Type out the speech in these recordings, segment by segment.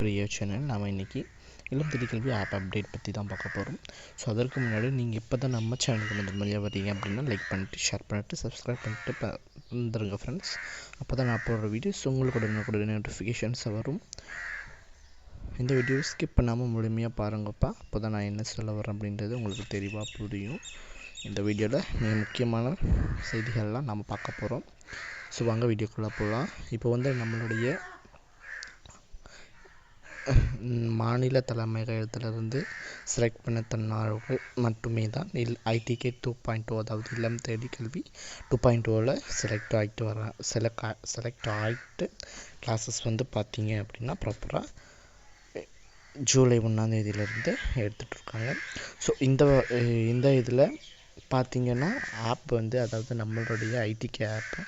பிரிய சேனல். நாம் இன்றைக்கி இல்லம் தேடி கல்வி ஆப் அப்டேட் பற்றி தான் பார்க்க போகிறோம். ஸோ அதற்கு முன்னாடி நீங்கள் இப்போ தான் நம்ம சேனலுக்கு முதல் முறையாக வரீங்க அப்படின்னா லைக் பண்ணிட்டு ஷேர் பண்ணிட்டு சப்ஸ்கிரைப் பண்ணிட்டு வந்துருங்க ஃப்ரெண்ட்ஸ். அப்போ தான் நான் போடுற வீடியோஸ் உங்களுக்கு உடனே நோட்டிஃபிகேஷன்ஸை வரும். இந்த வீடியோ ஸ்கிப் பண்ணாமல் முழுமையாக பாருங்கப்பா. அப்போ தான் நான் என்ன சொல்ல வரேன் அப்படின்றது உங்களுக்கு தெளிவாக புரியும். இந்த வீடியோவில் மிக முக்கியமான செய்திகள்லாம் நம்ம பார்க்க போகிறோம். ஸோ வாங்க வீடியோக்குள்ளே போகலாம். இப்போ வந்து நம்மளுடைய மாநில தலைமையகத்திலிருந்து செலக்ட் பண்ண தன்னார்வர்கள் மட்டுமே தான் ஐடிகே 2.0 அதாவது இல்லம் தேடி கல்வி 2.0ல் செலக்ட் ஆகிட்டு கிளாஸஸ் வந்து பார்த்தீங்க அப்படின்னா ப்ராப்பராக ஜூலை 1ஆம் தேதியிலேருந்து எடுத்துகிட்ருக்காங்க. ஸோ இந்த இதில் பார்த்திங்கன்னா ஆப் வந்து அதாவது நம்மளுடைய ஐடிகே ஆப்பை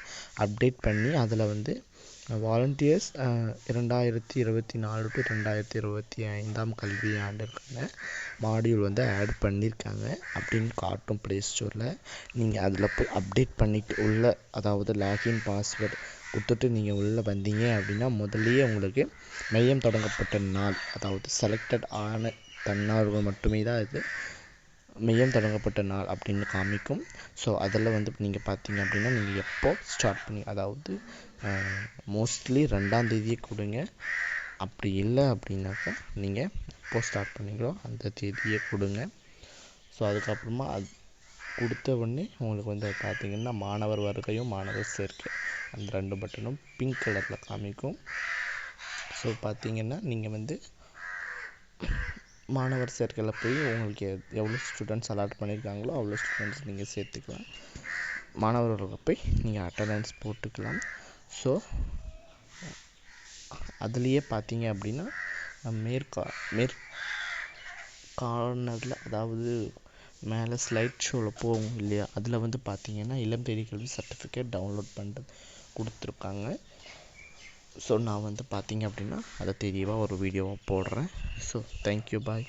அப்டேட் பண்ணி அதில் வந்து வாலண்டியர்ஸ் 2024 to 2025 கல்வி ஆண்டுக்கான மாடியூல் வந்து ஆட் பண்ணியிருக்காங்க அப்படின்னு காட்டும் ப்ளே ஸ்டோரில். நீங்கள் அதில் போய் அப்டேட் பண்ணிவிட்டு அதாவது லாகின் பாஸ்வேர்டு கொடுத்துட்டு நீங்கள் உள்ளே வந்தீங்க அப்படின்னா முதல்லையே உங்களுக்கு மையம் தொடங்கப்பட்ட நாள் அதாவது செலக்டட் ஆன தன்னார்வர்கள் மட்டுமே தான் இது மையம் தொடங்கப்பட்ட நாள் அப்படின்னு காமிக்கும். ஸோ அதில் வந்து நீங்கள் பார்த்தீங்க அப்படின்னா நீங்கள் எப்போ ஸ்டார்ட் பண்ணி அதாவது மோஸ்ட்லி 2ஆம் தேதியே கொடுங்க. அப்படி இல்லை அப்படின்னாக்கா நீங்கள் எப்போ ஸ்டார்ட் பண்ணீங்களோ அந்த தேதியே கொடுங்க. ஸோ அதுக்கப்புறமா அது கொடுத்த உடனே உங்களுக்கு வந்து பார்த்திங்கன்னா மாணவர் வருகையும் மாணவர் சேர்க்கை அந்த 2 பட்டனும் பிங்க் கலரில் காமிக்கும். ஸோ பார்த்திங்கன்னா நீங்கள் வந்து மாணவர் சேர்க்கையில் போய் உங்களுக்கு எவ்வளோ ஸ்டூடெண்ட்ஸ் அலாட் பண்ணியிருக்காங்களோ அவ்வளோ ஸ்டூடெண்ட்ஸ் நீங்கள் சேர்த்துக்கலாம். மாணவர்களுக்கு போய் நீங்கள் அட்டண்டன்ஸ் போட்டுக்கலாம். ஸோ அதுலேயே பார்த்தீங்க அப்படின்னா கார்னரில் அதாவது மேலே ஸ்லைட் ஷோவில் போகும் இல்லையா, அதில் வந்து பார்த்திங்கன்னா இளம் தேடி கல்வி சர்டிஃபிகேட் டவுன்லோட் பண்ணுறது கொடுத்துருக்காங்க. ஸோ நான் வந்து பார்த்திங்க அப்படின்னா அதை தெளிவாக ஒரு வீடியோவாக போடுறேன். ஸோ தேங்க்யூ, பாய்.